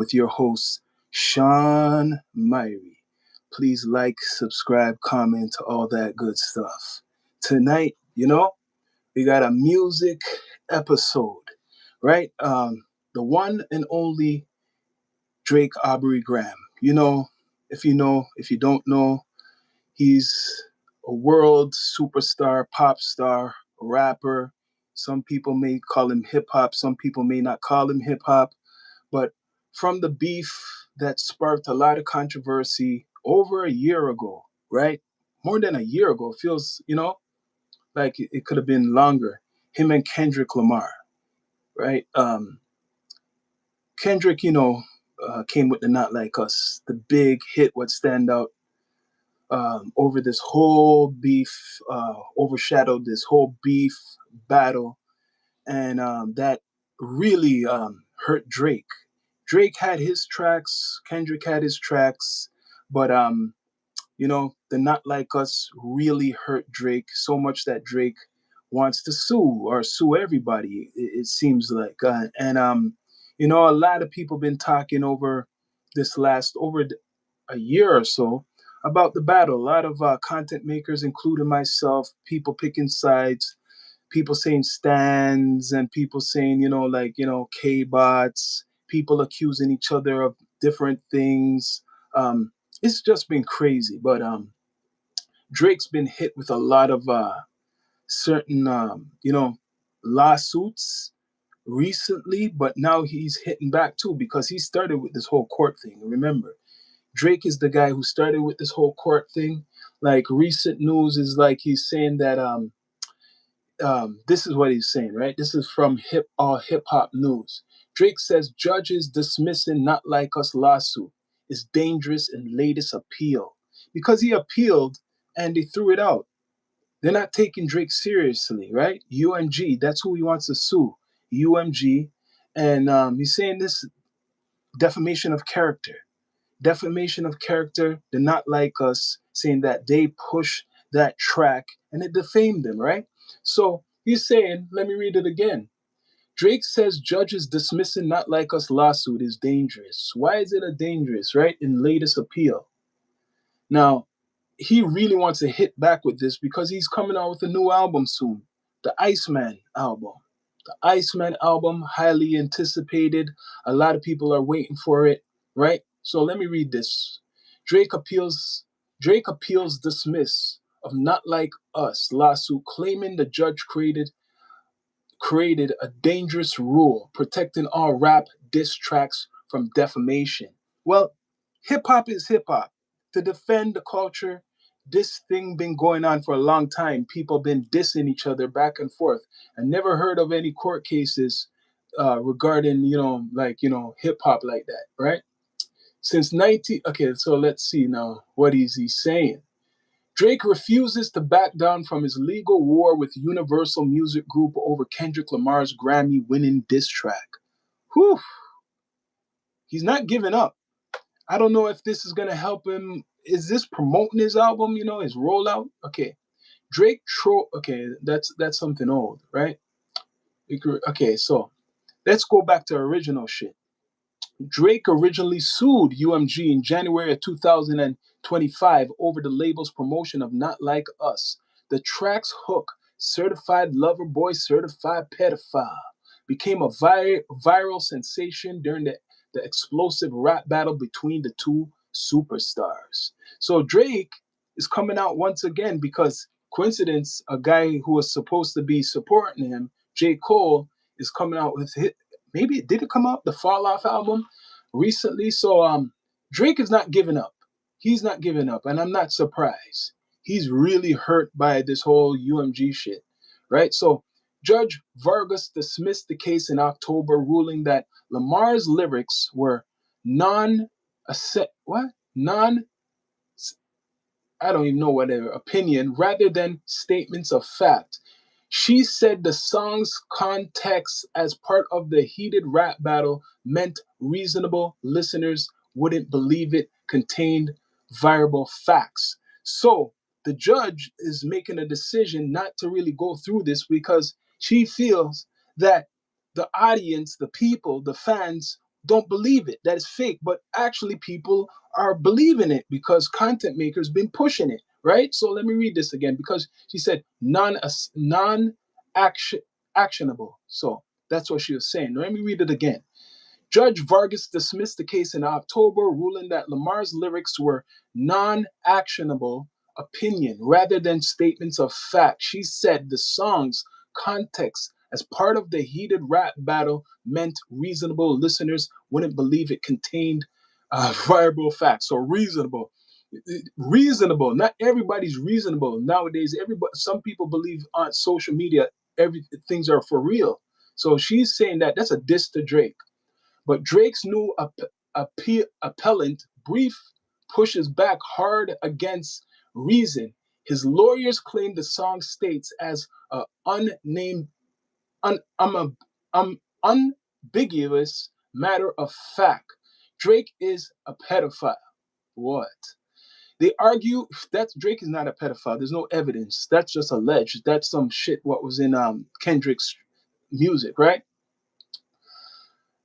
with your host, Sean Myrie. Please like, subscribe, comment, all that good stuff. Tonight, we got a music episode, right? The one and only Drake Aubrey Graham. If you don't know, he's a world superstar, pop star, rapper. Some people may call him hip hop, some people may not call him hip hop. But from the beef that sparked a lot of controversy over a year ago, right? More than a year ago, feels, like it could have been longer. Him and Kendrick Lamar, right? Kendrick, came with the Not Like Us, the big hit, what stand out over this whole beef, overshadowed this whole beef battle, and that really hurt Drake. Drake had his tracks, Kendrick had his tracks, but the Not Like Us really hurt Drake so much that Drake wants to sue or sue everybody. It seems like, a lot of people been talking over this last over a year or so about the battle. A lot of content makers, including myself, people picking sides, people saying stands, and people saying, K-bots, people accusing each other of different things. It's just been crazy. But Drake's been hit with a lot of certain, lawsuits recently, but now he's hitting back too because he started with this whole court thing. Remember, Drake is the guy who started with this whole court thing. Like recent news is like he's saying that this is what he's saying, right? This is from hip hop news. Drake says judges dismissing Not Like Us lawsuit is dangerous in latest appeal because he appealed and they threw it out. They're not taking Drake seriously, right? UMG, that's who he wants to sue. UMG, and he's saying this defamation of character. Defamation of character, they're not like us, saying that they push that track and it defamed them, right? So he's saying, let me read it again. Drake says judges dismissing Not Like Us lawsuit is dangerous. Why is it a dangerous, right? In latest appeal. Now, he really wants to hit back with this because he's coming out with a new album soon, the Iceman album. The Iceman album, highly anticipated. A lot of people are waiting for it, right? So let me read this. Drake appeals dismiss of Not Like Us lawsuit claiming the judge created a dangerous rule protecting all rap diss tracks from defamation. Well, hip hop is hip hop. To defend the culture, this thing been going on for a long time. People been dissing each other back and forth. I never heard of any court cases regarding hip hop like that, right? Since 19 okay, so let's see now. What is he saying? Drake refuses to back down from his legal war with Universal Music Group over Kendrick Lamar's Grammy-winning diss track. Whew, he's not giving up. I don't know if this is gonna help him. Is this promoting his album? His rollout. Okay, Okay, that's something old, right? Okay, so let's go back to original shit. Drake originally sued UMG in January of 2025 over the label's promotion of Not Like Us. The track's hook, Certified Lover Boy, Certified Pedophile, became a viral sensation during the explosive rap battle between the two superstars. So Drake is coming out once again because, coincidence, a guy who was supposed to be supporting him, J. Cole, is coming out with hit. Maybe did it come out the Fall Off album recently? So Drake is not giving up. He's not giving up, and I'm not surprised. He's really hurt by this whole UMG shit, right? So Judge Vargas dismissed the case in October, ruling that Lamar's lyrics were non what non I don't even know what their opinion rather than statements of fact. She said the song's context as part of the heated rap battle meant reasonable listeners wouldn't believe it contained viable facts. So the judge is making a decision not to really go through this because she feels that the audience, the people, the fans don't believe it, that it's fake, but actually people are believing it because content makers been pushing it, right? So let me read this again because she said non action actionable. So that's what she was saying. Let me read it again. Judge Vargas dismissed the case in October, ruling that Lamar's lyrics were non actionable opinion rather than statements of fact. She said the song's context as part of the heated rap battle meant reasonable listeners wouldn't believe it contained viable facts. So reasonable. Reasonable. Not everybody's reasonable nowadays. Everybody, some people believe on social media every things are for real. So she's saying that that's a diss to Drake. But Drake's new appellant brief pushes back hard against Reason. His lawyers claim the song states as a unnamed, unambiguous matter of fact. Drake is a pedophile. What? They argue that Drake is not a pedophile. There's no evidence. That's just alleged. That's some shit what was in Kendrick's music, right?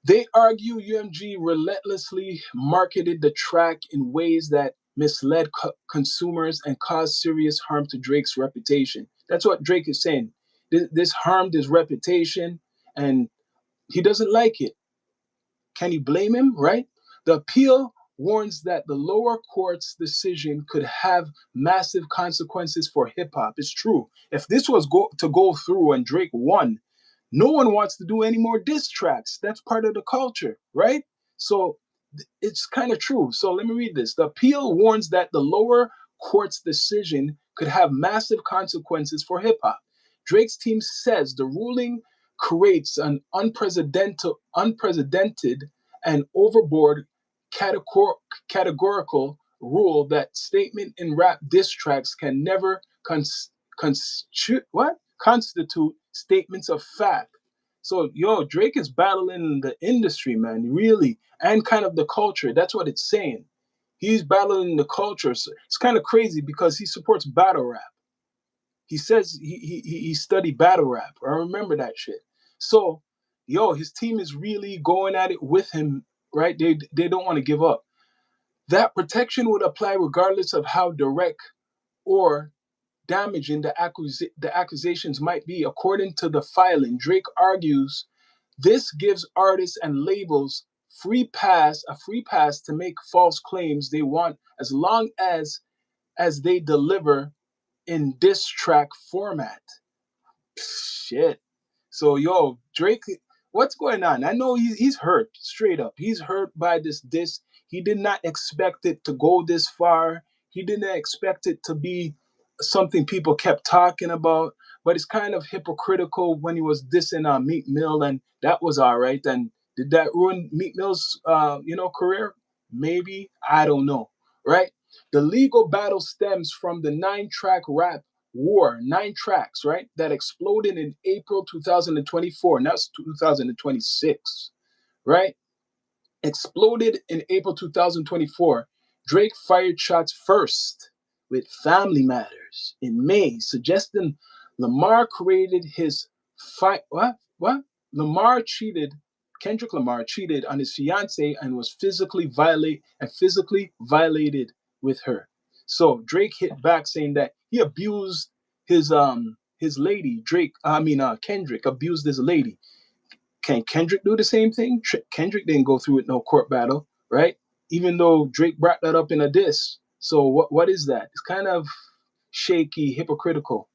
They argue UMG relentlessly marketed the track in ways that misled consumers and caused serious harm to Drake's reputation. That's what Drake is saying. This harmed his reputation and he doesn't like it. Can you blame him, right? The appeal warns that the lower court's decision could have massive consequences for hip hop. It's true. If this was to go through and Drake won, no one wants to do any more diss tracks. That's part of the culture, right? So it's kind of true. So let me read this. The appeal warns that the lower court's decision could have massive consequences for hip hop. Drake's team says the ruling creates an unprecedented and overboard categorical rule that statement in rap diss tracks can never constitute statements of fact. So, Drake is battling the industry, man, really, and kind of the culture. That's what it's saying. He's battling the culture. So it's kind of crazy because he supports battle rap. He says he studied battle rap. I remember that shit. So, his team is really going at it with him, right? They don't want to give up. That protection would apply regardless of how direct or damaging the accusations might be. According to the filing, Drake argues this gives artists and labels a free pass to make false claims they want as long as they deliver in diss track format. Shit. So Drake, what's going on? I know he's hurt, straight up. He's hurt by this diss. He did not expect it to go this far. He didn't expect it to be something people kept talking about. But it's kind of hypocritical when he was dissing Meek Mill, and that was all right. And did that ruin Meek Mill's career? Maybe. I don't know. Right? The legal battle stems from the 9-track rap war, 9 tracks, right? That exploded in April 2024. Now it's 2026, right? Exploded in April 2024. Drake fired shots first with Family Matters in May, suggesting Lamar created his what? Lamar cheated. Kendrick Lamar cheated on his fiance and was physically violated with her. So Drake hit back saying that he abused his lady. Kendrick abused his lady. Can Kendrick do the same thing? Kendrick didn't go through with no court battle, right? Even though Drake brought that up in a diss. So what is that? It's kind of shaky, hypocritical.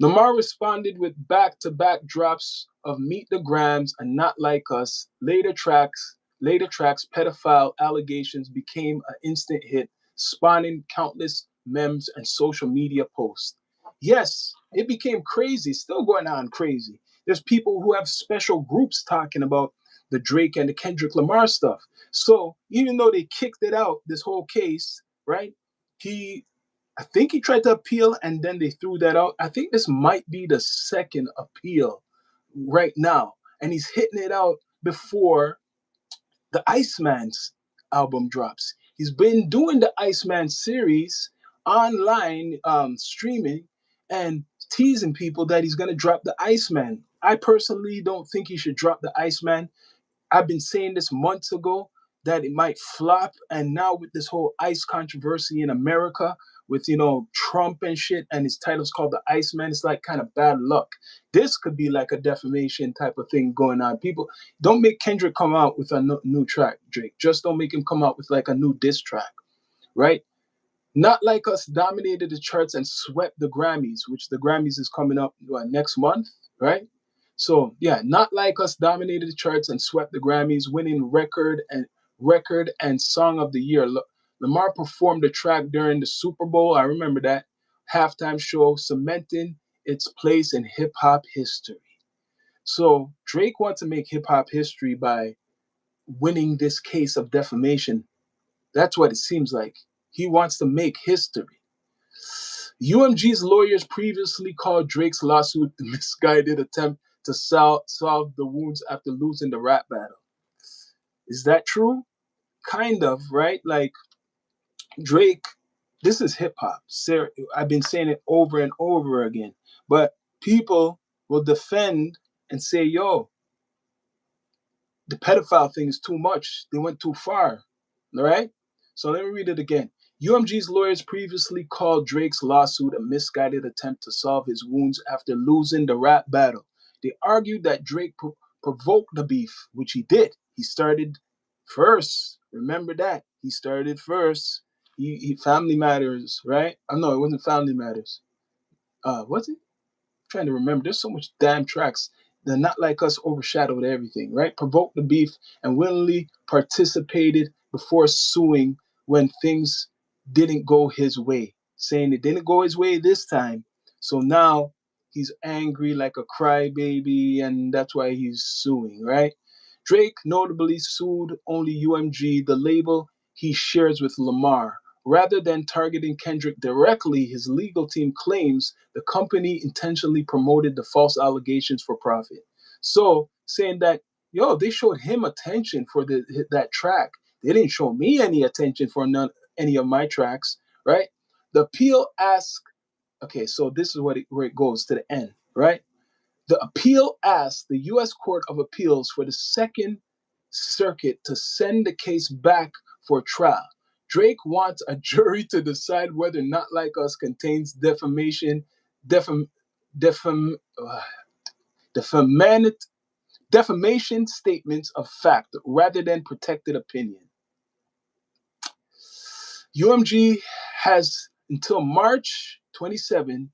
Lamar responded with back-to-back drops of Meet the Grams and Not Like Us. Later tracks, pedophile allegations became an instant hit, spawning countless memes and social media posts. Yes, it became crazy, still going on crazy. There's people who have special groups talking about the Drake and the Kendrick Lamar stuff. So even though they kicked it out, this whole case, right? I think he tried to appeal and then they threw that out. I think this might be the second appeal right now. And he's hitting it out before the Iceman's album drops. He's been doing the Iceman series online streaming and teasing people that he's going to drop the Iceman. I personally don't think he should drop the Iceman. I've been saying this months ago that it might flop, and now with this whole ICE controversy in America, with Trump and shit, and his title's called the Iceman, it's like kind of bad luck. This could be like a defamation type of thing going on. People, don't make Kendrick come out with a new track, Drake. Just don't make him come out with like a new diss track, right? Not Like Us dominated the charts and swept the Grammys, which the Grammys is coming up next month, right? So yeah, Not Like Us dominated the charts and swept the Grammys, winning record and song of the year. Lamar performed the track during the Super Bowl. I remember that halftime show, cementing its place in hip hop history. So Drake wants to make hip hop history by winning this case of defamation. That's what it seems like. He wants to make history. UMG's lawyers previously called Drake's lawsuit a misguided attempt to solve the wounds after losing the rap battle. Is that true? Kind of, right? Like Drake, this is hip hop. I've been saying it over and over again. But people will defend and say, yo, the pedophile thing is too much. They went too far. All right? So let me read it again. UMG's lawyers previously called Drake's lawsuit a misguided attempt to solve his wounds after losing the rap battle. They argued that Drake provoked the beef, which he did. He started first. Remember that. He started first. He Family Matters, right? Oh, no, it wasn't Family Matters. Was it? Trying to remember. There's so much damn tracks. They're Not Like Us overshadowed everything, right? Provoked the beef and willingly participated before suing when things didn't go his way, saying it didn't go his way this time. So now he's angry like a crybaby, and that's why he's suing, right? Drake notably sued only UMG, the label he shares with Lamar. Rather than targeting Kendrick directly, his legal team claims the company intentionally promoted the false allegations for profit. So, saying that, yo, they showed him attention for that track. They didn't show me any attention for any of my tracks, right? The appeal asks, okay, so this is where it goes to the end, right? The appeal asked the U.S. Court of Appeals for the Second Circuit to send the case back for trial. Drake wants a jury to decide whether Not Like Us contains defamation statements of fact rather than protected opinion. UMG has until March 27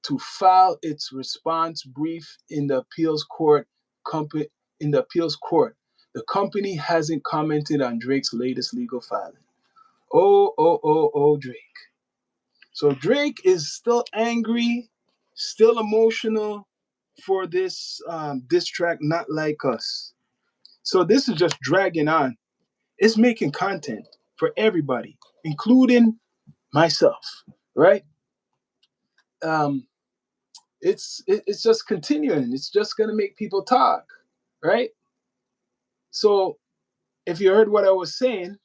to file its response brief in the appeals court. The company hasn't commented on Drake's latest legal filing. Oh, Drake. So Drake is still angry, still emotional for this diss track, Not Like Us. So this is just dragging on. It's making content for everybody, including myself, right? It's just continuing. It's just gonna make people talk, right? So if you heard what I was saying,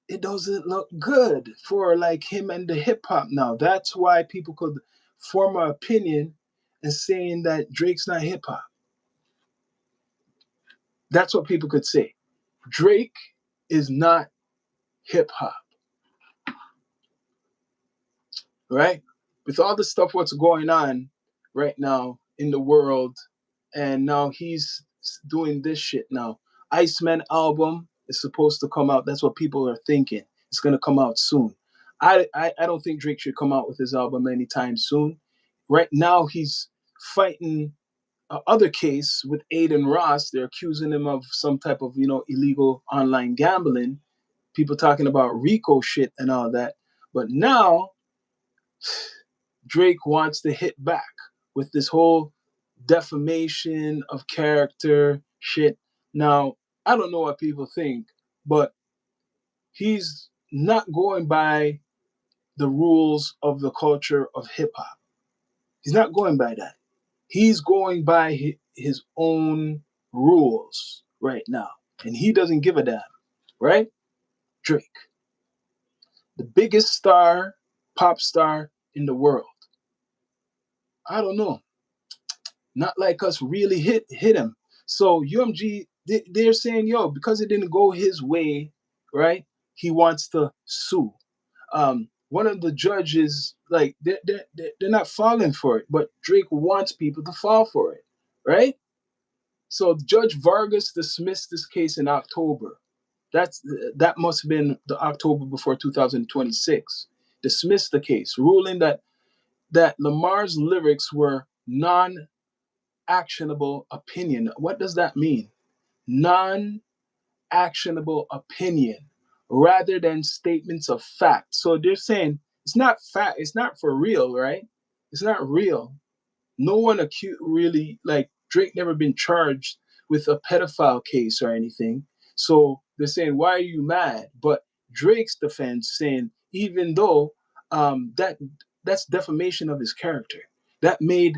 it doesn't look good for like him and the hip hop now. That's why people could form an opinion and saying that Drake's not hip hop. That's what people could say. Drake is not hip hop, right? With all the stuff what's going on right now in the world, and now he's doing this shit now. Iceman album is supposed to come out. That's what people are thinking. It's gonna come out soon. I don't think Drake should come out with his album anytime soon. Right now he's fighting other case with Aiden Ross. They're accusing him of some type of illegal online gambling. People talking about Rico shit and all that. But now Drake wants to hit back with this whole defamation of character shit. Now, I don't know what people think, but he's not going by the rules of the culture of hip hop. He's not going by that. He's going by his own rules right now. And he doesn't give a damn, right? Drake, the biggest star, pop star in the world. I don't know. Not Like Us really hit him. So UMG They're saying, yo, because it didn't go his way, right? He wants to sue. One of the judges, like, they're not falling for it, but Drake wants people to fall for it, right? So Judge Vargas dismissed this case in October. That's that must have been the October before 2026. Dismissed the case, ruling that Lamar's lyrics were non-actionable opinion. What does that mean? Non-actionable opinion rather than statements of fact. So they're saying it's not fact, it's not for real, right? It's not real. No one accused really, like, Drake never been charged with a pedophile case or anything. So they're saying, why are you mad? But Drake's defense saying, even though that's defamation of his character, that made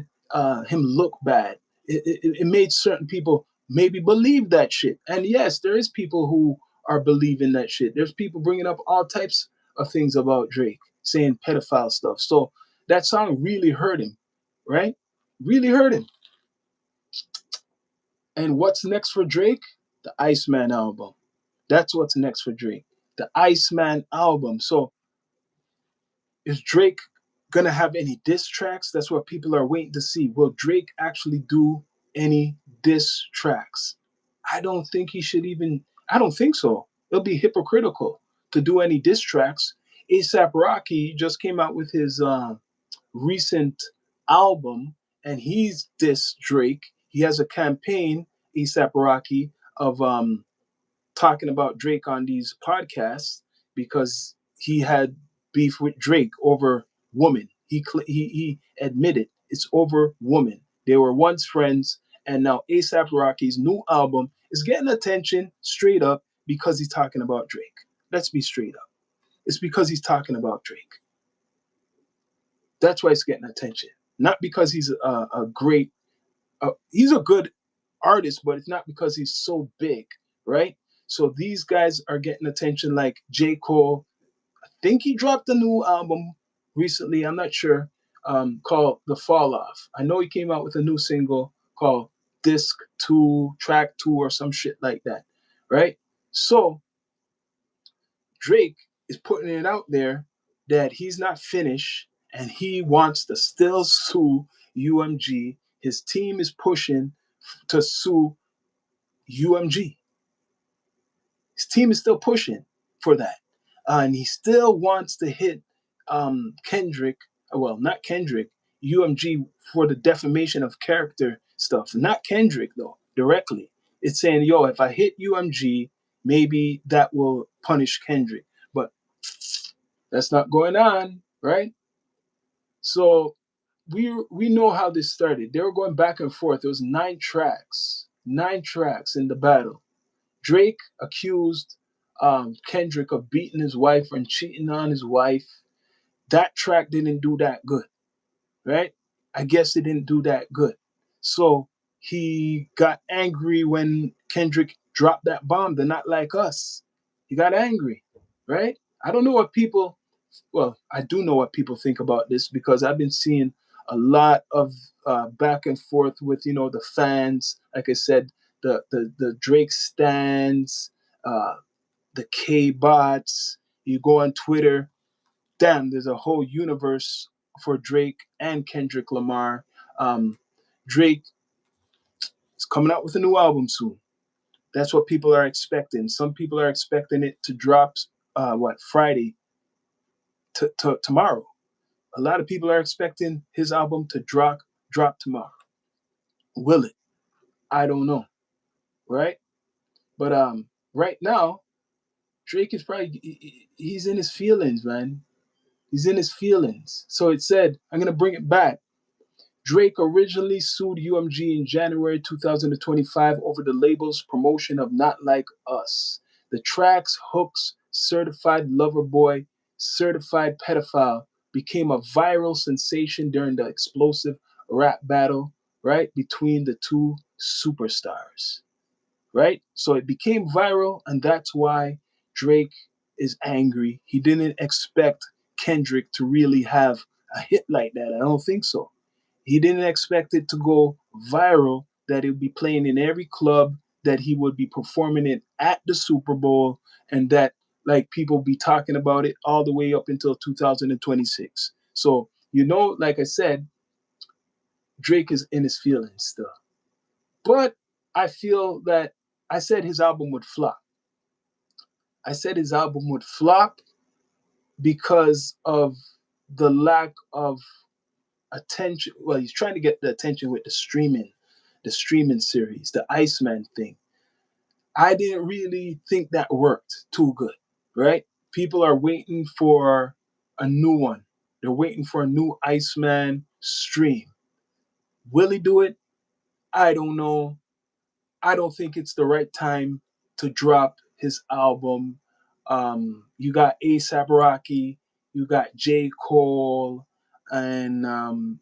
him look bad. It made certain people maybe believe that shit. And yes, there is people who are believing that shit. There's people bringing up all types of things about Drake, saying pedophile stuff. So that song really hurt him, right? Really hurt him. And what's next for Drake? The Iceman album. That's what's next for Drake. The Iceman album. So is Drake gonna have any diss tracks? That's what people are waiting to see. Will Drake actually do any diss tracks? I don't think he should even. I don't think so. It'll be hypocritical to do any diss tracks. ASAP Rocky just came out with his recent album, and he's dissed Drake. He has a campaign, ASAP Rocky, of talking about Drake on these podcasts because he had beef with Drake over woman. He admitted it's over woman. They were once friends, and now ASAP Rocky's new album is getting attention straight up because he's talking about Drake. Let's be straight up. It's because he's talking about Drake. That's why it's getting attention. Not because he's a great, he's a good artist, but it's not because he's so big, right? So these guys are getting attention, like J. Cole. I think he dropped a new album recently. I'm not sure. Called The Fall Off. I know he came out with a new single called Disc 2, Track 2, or some shit like that, right? So Drake is putting it out there that he's not finished and he wants to still sue UMG. His team is pushing to sue UMG. His team is still pushing for that. And he still wants to hit Kendrick, well, not Kendrick, UMG for the defamation of character stuff. Not Kendrick, though, directly. It's saying, yo, if I hit UMG, maybe that will punish Kendrick. But that's not going on, right? So we know how this started. They were going back and forth. There was nine tracks in the battle. Drake accused Kendrick of beating his wife and cheating on his wife. That track didn't do that good, right? I guess it didn't do that good. So he got angry when Kendrick dropped that bomb. They're not like us. He got angry, right? I don't know what people, well, I do know what people think about this because I've been seeing a lot of back and forth with, the fans. Like I said, the Drake stands, the K bots. You go on Twitter, damn, there's a whole universe for Drake and Kendrick Lamar. Drake is coming out with a new album soon. That's what people are expecting. Some people are expecting it to drop, Friday, tomorrow. A lot of people are expecting his album to drop tomorrow. Will it? I don't know, right? But right now, Drake is probably he's in his feelings, man. He's in his feelings. So it said, I'm gonna bring it back. Drake originally sued UMG in January 2025 over the label's promotion of Not Like Us. The tracks, hooks, Certified Lover Boy, Certified Pedophile became a viral sensation during the explosive rap battle, right, between the two superstars, right? So it became viral, and that's why Drake is angry. He didn't expect Kendrick to really have a hit like that. I don't think so. He didn't expect it to go viral, that it would be playing in every club, that he would be performing it at the Super Bowl, and that like people be talking about it all the way up until 2026. So, like I said, Drake is in his feelings still. But I feel that I said his album would flop. I said his album would flop because of the lack of attention. Well, he's trying to get the attention with the streaming series, the Iceman thing. I didn't really think that worked too good, right? People are waiting for a new one. They're waiting for a new Iceman stream. Will he do it? I don't know. I don't think it's the right time to drop his album. You got ASAP Rocky, you got J. Cole, and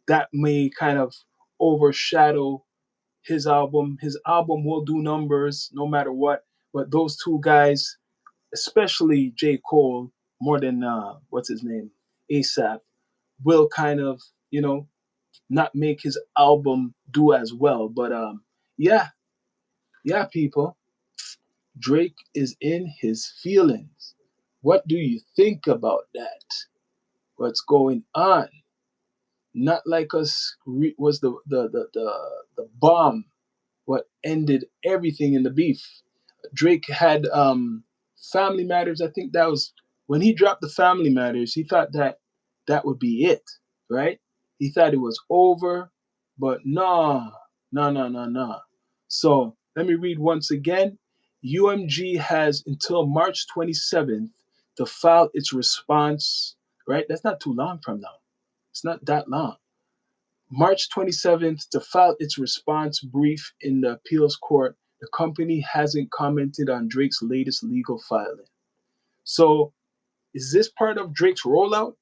that may kind of overshadow his album. His album will do numbers no matter what, but those two guys, especially J. Cole, more than what's his name, ASAP, will kind of, not make his album do as well. But yeah, yeah, people, Drake is in his feelings. What do you think about that? What's going on? Not Like Us was the bomb, what ended everything in the beef. Drake had Family Matters. I think that was when he dropped the Family Matters. He thought that that would be it, right? He thought it was over, but no, no, no, no, no. So let me read once again. UMG has until March 27th to file its response, right? That's not too long from now. It's not that long. March 27th to file its response brief in the appeals court. The company hasn't commented on Drake's latest legal filing. So, is this part of Drake's rollout?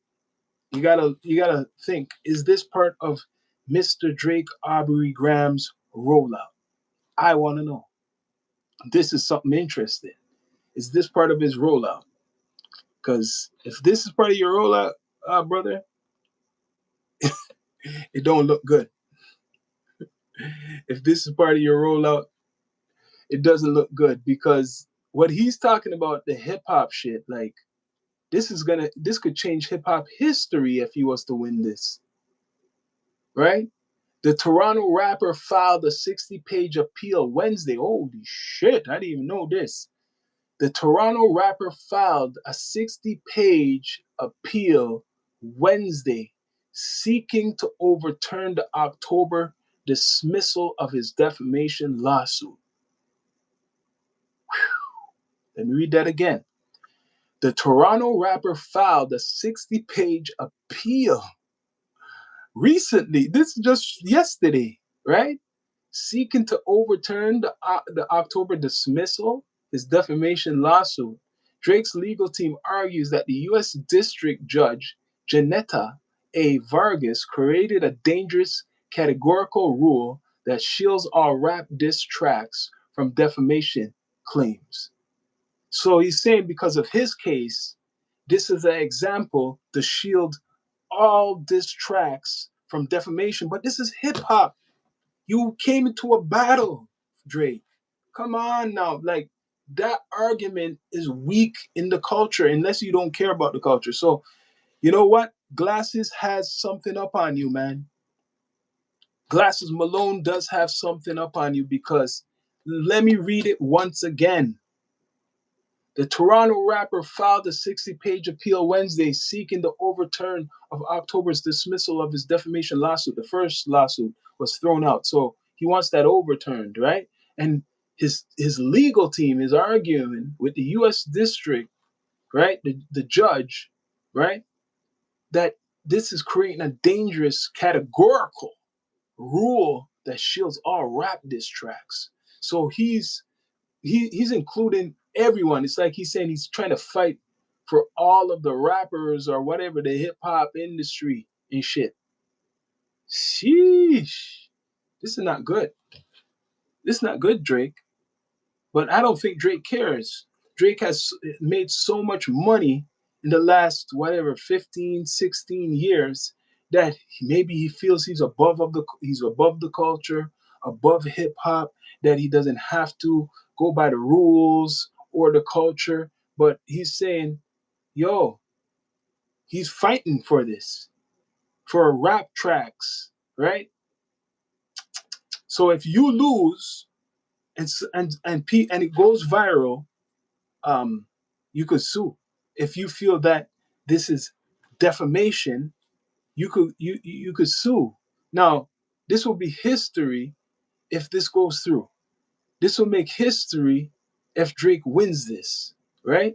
You gotta think. Is this part of Mr. Drake Aubrey Graham's rollout? I want to know. This is something interesting. Is this part of his rollout? Because if this is part of your rollout, brother, it don't look good. If this is part of your rollout, it doesn't look good because what he's talking about, the hip hop shit, like this could change hip hop history if he was to win this, right? The Toronto rapper filed a 60-page appeal Wednesday. Holy shit, I didn't even know this. The Toronto rapper filed a 60-page appeal Wednesday seeking to overturn the October dismissal of his defamation lawsuit. Let me read that again. The Toronto rapper filed a 60-page appeal recently. This is just yesterday, right? Seeking to overturn the October dismissal, his defamation lawsuit. Drake's legal team argues that the U.S. District Judge Janetta A. Vargas created a dangerous categorical rule that shields all rap diss tracks from defamation claims. So he's saying because of his case, this is an example to shield all diss tracks from defamation. But this is hip hop. You came into a battle, Drake. Come on now. Like, that argument is weak in the culture unless you don't care about the culture. So, you know what? Glasses has something up on you, man. Glasses Malone does have something up on you because let me read it once again. The Toronto rapper filed a 60-page appeal Wednesday seeking the overturn of October's dismissal of his defamation lawsuit. The first lawsuit was thrown out, so he wants that overturned, right? And his legal team is arguing with the U.S. District, right, the judge, right, that this is creating a dangerous categorical rule that shields all rap diss tracks. So he's including everyone. It's like he's saying he's trying to fight for all of the rappers or whatever, the hip hop industry and shit. Sheesh. This is not good. This is not good, Drake. But I don't think Drake cares. Drake has made so much money in the last, whatever, 15, 16 years that maybe he feels he's above the culture, above hip hop, that he doesn't have to go by the rules or the culture, but he's saying, yo, he's fighting for this, for rap tracks, right? So if you lose and it goes viral, um, you could sue. If you feel that this is defamation, you could sue. Now, this will be history if this goes through. This will make history if Drake wins this, right?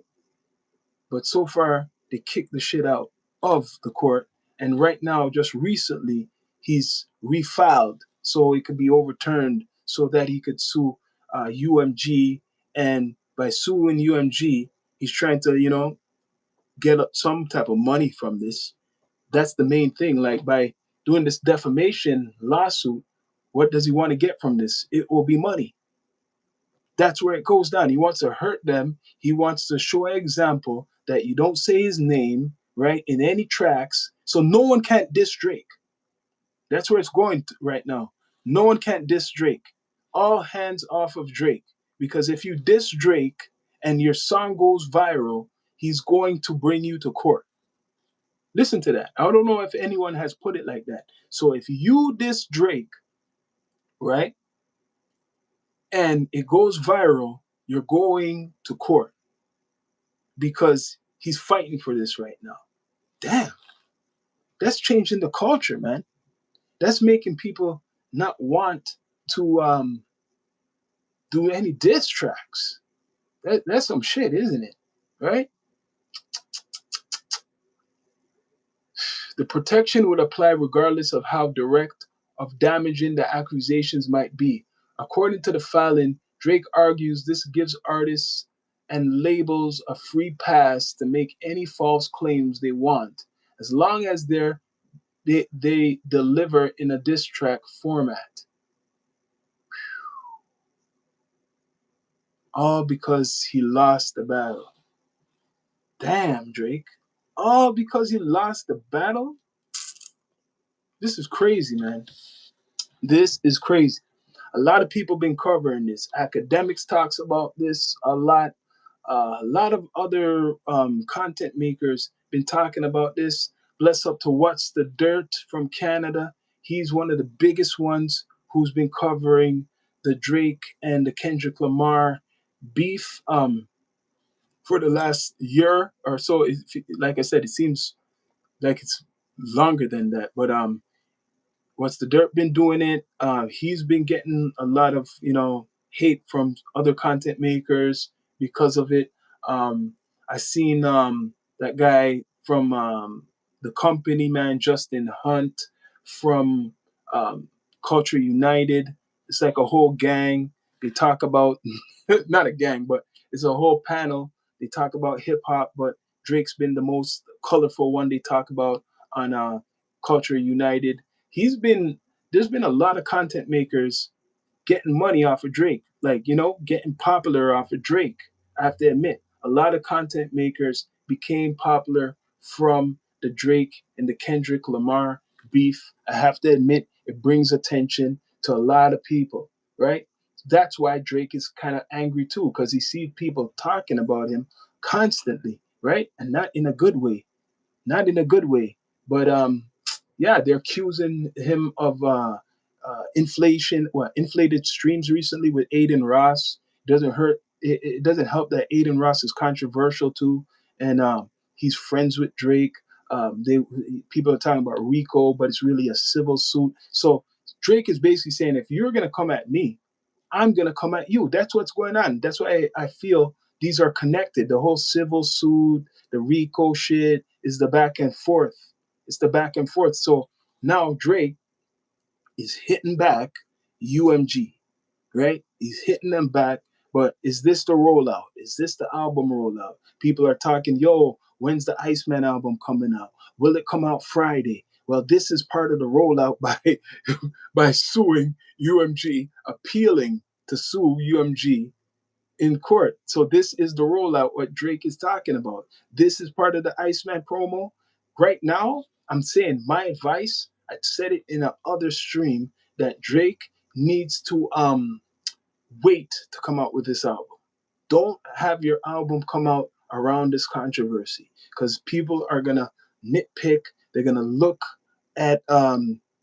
But so far, they kicked the shit out of the court. And right now, just recently, he's refiled so it could be overturned so that he could sue UMG. And by suing UMG, he's trying to, get some type of money from this. That's the main thing. Like by doing this defamation lawsuit, what does he want to get from this? It will be money. That's where it goes down. He wants to hurt them. He wants to show an example that you don't say his name, right, in any tracks. So no one can't diss Drake. That's where it's going right now. No one can't diss Drake. All hands off of Drake. Because if you diss Drake and your song goes viral, he's going to bring you to court. Listen to that. I don't know if anyone has put it like that. So if you diss Drake, right, and it goes viral, you're going to court because he's fighting for this right now. Damn, that's changing the culture, man. That's making people not want to do any diss tracks. That's some shit, isn't it? Right? The protection would apply regardless of how direct of damaging the accusations might be. According to the filing, Drake argues this gives artists and labels a free pass to make any false claims they want, as long as they deliver in a diss track format. All because he lost the battle. Damn, Drake. All because he lost the battle? This is crazy, man. This is crazy. A lot of people been covering this. Academics talks about this a lot. A lot of other content makers been talking about this. Bless up to What's the Dirt from Canada. He's one of the biggest ones who's been covering the Drake and the Kendrick Lamar beef for the last year or so. Like I said, it seems like it's longer than that. But What's the Dirt been doing it? He's been getting a lot of hate from other content makers because of it. I seen that guy from the company, man, Justin Hunt from Culture United. It's like a whole gang. They talk about not a gang, but it's a whole panel. They talk about hip hop, but Drake's been the most colorful one they talk about on Culture United. He's been There's been a lot of content makers getting money off of Drake, like, getting popular off of Drake. I have to admit, a lot of content makers became popular from the Drake and the Kendrick Lamar beef. I have to admit, it brings attention to a lot of people, right? That's why Drake is kind of angry too, because he sees people talking about him constantly, right? And not in a good way, not in a good way. But yeah, they're accusing him of inflated streams recently with Aiden Ross. Doesn't hurt. It doesn't help that Aiden Ross is controversial too, and he's friends with Drake. They People are talking about RICO, but it's really a civil suit. So Drake is basically saying, if you're gonna come at me, I'm gonna come at you. That's what's going on. That's why I feel these are connected. The whole civil suit, the RICO shit is the back and forth. It's the back and forth. So now Drake is hitting back UMG, right? He's hitting them back. But is this the rollout? Is this the album rollout? People are talking, yo, when's the Iceman album coming out? Will it come out Friday? Well, this is part of the rollout by by suing UMG, appealing to sue UMG in court. So this is the rollout what Drake is talking about. This is part of the Iceman promo. Right now, I'm saying my advice, I said it in a other stream, that Drake needs to wait to come out with this album. Don't have your album come out around this controversy, because people are gonna nitpick. They're gonna look at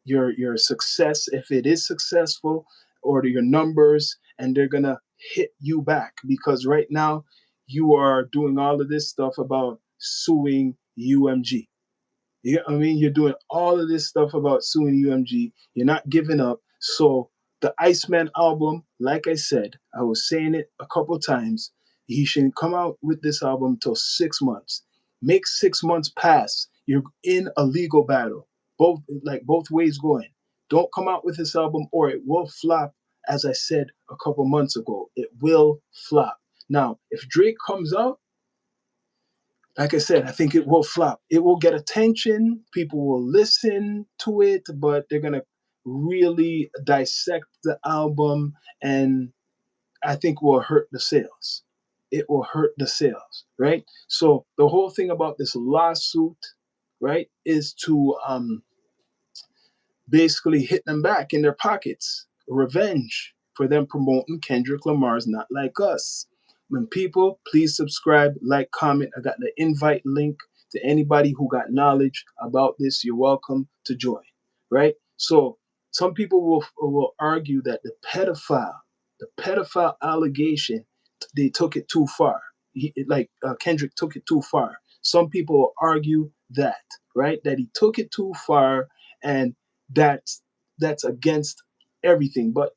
your success, if it is successful, or your numbers, and they're gonna hit you back, because right now you are doing all of this stuff about suing UMG. You know what I mean? You're doing all of this stuff about suing UMG. You're not giving up. So the Iceman album, like I said, I was saying it a couple times. He shouldn't come out with this album till 6 months. Make 6 months pass. You're in a legal battle. Both ways going. Don't come out with this album or it will flop. As I said a couple months ago, it will flop. Now, if Drake comes out, like I said, I think it will flop. It will get attention. People will listen to it, but they're gonna really dissect the album, and I think will hurt the sales. It will hurt the sales, right? So the whole thing about this lawsuit, right, is to basically hit them back in their pockets. Revenge for them promoting Kendrick Lamar's Not Like Us. When people, please subscribe, like, comment. I got the invite link to anybody who got knowledge about this. You're welcome to join, right? So some people will argue that the pedophile allegation, they took it too far. Kendrick took it too far. Some people will argue that, right, that he took it too far, and that's that's against everything. But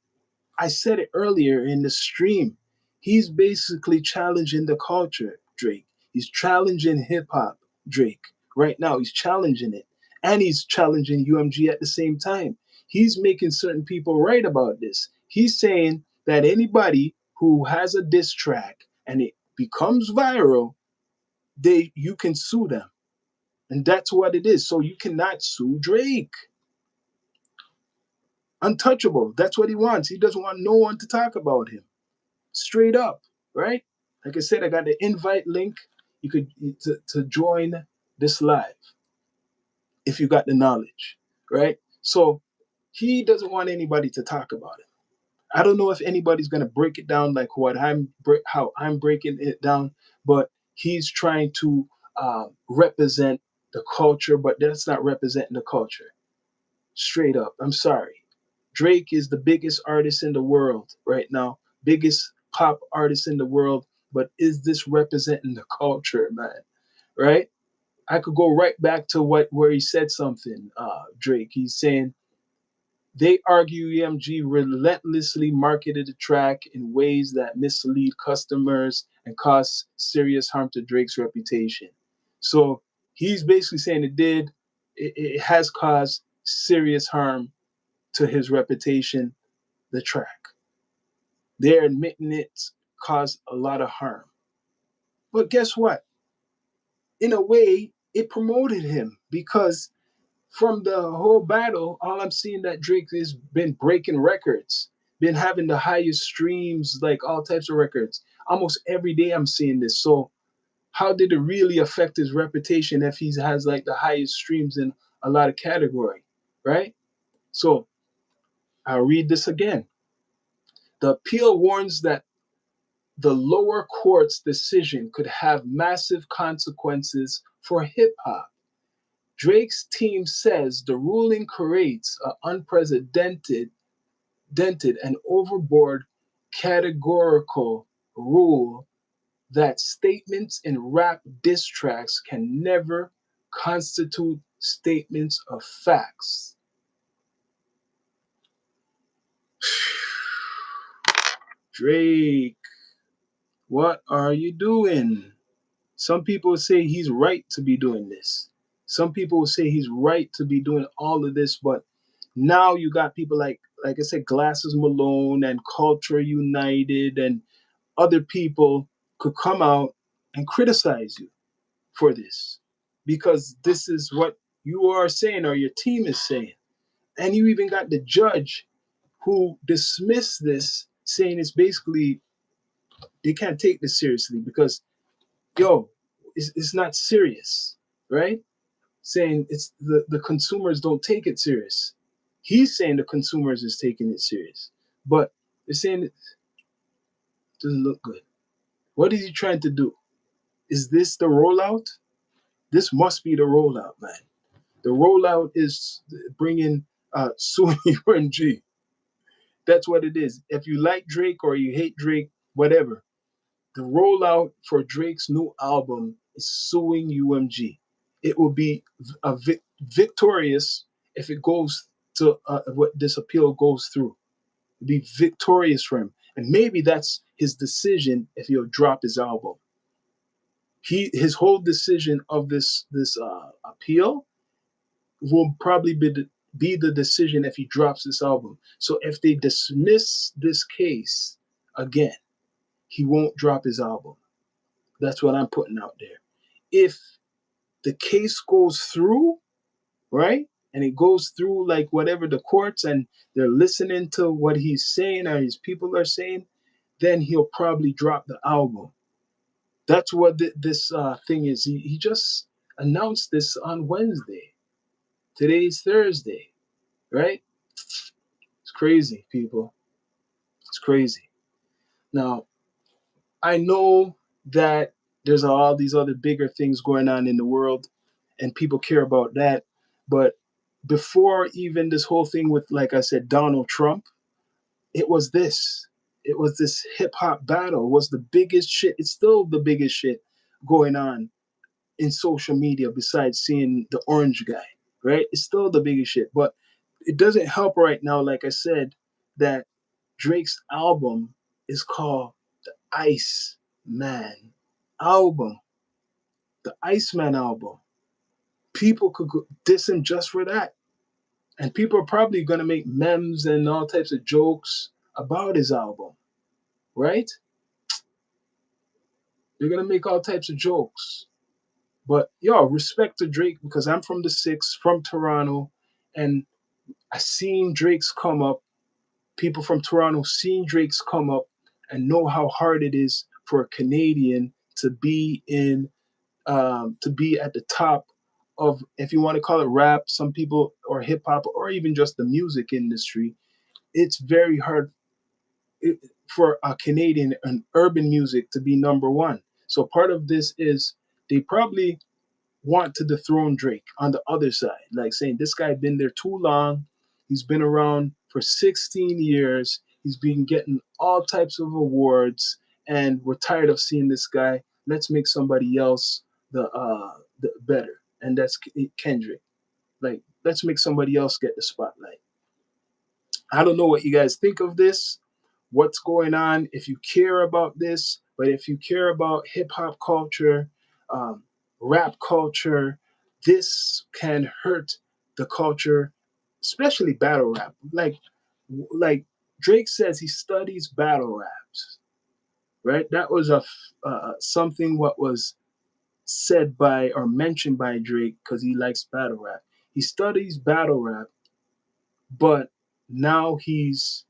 I said it earlier in the stream. He's basically challenging the culture, Drake. He's challenging hip hop, Drake. Right now, he's challenging it. And he's challenging UMG at the same time. He's making certain people right about this. He's saying that anybody who has a diss track and it becomes viral, you can sue them. And that's what it is. So you cannot sue Drake. Untouchable. That's what he wants. He doesn't want no one to talk about him. Straight up, right? Like I said, I got the invite link. You could to join this live if you got the knowledge, right? So he doesn't want anybody to talk about it. I don't know if anybody's gonna break it down like how I'm breaking it down, but he's trying to represent the culture, but that's not representing the culture. Straight up, I'm sorry. Drake is the biggest artist in the world right now, biggest pop artist in the world. But is this representing the culture, man? Right? I could go right back to where he said something. Drake, he's saying they argue EMG relentlessly marketed the track in ways that mislead customers and cause serious harm to Drake's reputation. So he's basically saying it has caused serious harm to his reputation, the track. They're admitting it caused a lot of harm. But guess what? In a way, it promoted him, because from the whole battle, all I'm seeing that Drake has been breaking records, been having the highest streams, like all types of records. Almost every day I'm seeing this. So how did it really affect his reputation if he has like the highest streams in a lot of category, right? So I'll read this again. The appeal warns that the lower court's decision could have massive consequences for hip hop. Drake's team says the ruling creates an unprecedented and overboard categorical rule that statements in rap diss tracks can never constitute statements of facts. Drake, what are you doing? Some people say he's right to be doing this. Some people will say he's right to be doing all of this, but now you got people like I said, Glasses Malone and Culture United and other people could come out and criticize you for this, because this is what you are saying or your team is saying. And you even got the judge who dismissed this, saying it's basically they can't take this seriously because yo, it's not serious, right? Saying it's the consumers don't take it serious. He's saying the consumers is taking it serious, but they're saying Doesn't look good. What is he trying to do? Is this the rollout? This must be the rollout, man. The rollout is bringing suing UMG. That's what it is. If you like Drake or you hate Drake, whatever. The rollout for Drake's new album is suing UMG. It will be victorious if it goes to what this appeal goes through. It'll be victorious for him, and maybe that's his decision if he'll drop his album. His whole decision of this appeal will probably be the decision if he drops this album. So if they dismiss this case again, he won't drop his album. That's what I'm putting out there. If the case goes through, right, and it goes through like whatever the courts and they're listening to what he's saying or his people are saying, then he'll probably drop the album. That's what this thing is. He just announced this on Wednesday. Today's Thursday, right? It's crazy, people. It's crazy. Now, I know that there's all these other bigger things going on in the world and people care about that. But before even this whole thing with, like I said, Donald Trump, it was this. It was this hip hop battle. It was the biggest shit. It's still the biggest shit going on in social media besides seeing the orange guy, right? It's still the biggest shit. But it doesn't help right now, like I said, that Drake's album is called the Ice Man album. The Iceman album. People could diss him just for that. And people are probably going to make memes and all types of jokes about his album, right? They're going to make all types of jokes. But yo, respect to Drake because I'm from the six, from Toronto, and I seen Drake's come up. People from Toronto seen Drake's come up and know how hard it is for a Canadian to be to be at the top of, if you want to call it rap, some people, or hip hop, or even just the music industry. It's very hard for a Canadian and urban music to be number one. So part of this is they probably want to dethrone Drake on the other side, like saying this guy been there too long. He's been around for 16 years. He's been getting all types of awards, and we're tired of seeing this guy. Let's make somebody else the better, and that's Kendrick. Like, let's make somebody else get the spotlight. I don't know what you guys think of this, what's going on, if you care about this, but if you care about hip hop culture, um, rap culture, this can hurt the culture, especially battle rap. Like Drake says, he studies battle raps, right? That was something what was said by or mentioned by Drake because he likes battle rap. He studies battle rap, but now he's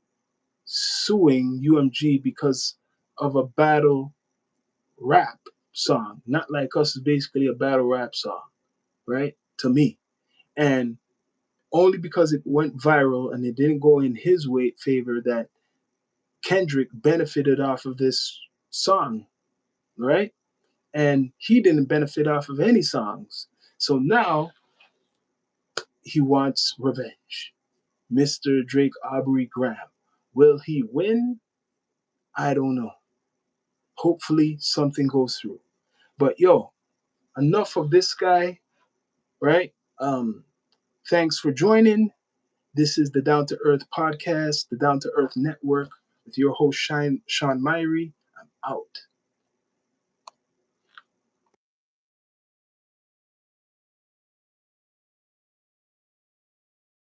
suing UMG because of a battle rap song. Not Like Us is basically a battle rap song, right? To me. And only because it went viral and it didn't go in his favor that Kendrick benefited off of this song, right? And he didn't benefit off of any songs. So now he wants revenge. Mr. Drake Aubrey Graham. Will he win? I don't know. Hopefully something goes through. But yo, enough of this guy, right? Thanks for joining. This is the Down to Earth podcast, the Down to Earth network with your host, Sean Myrie. I'm out.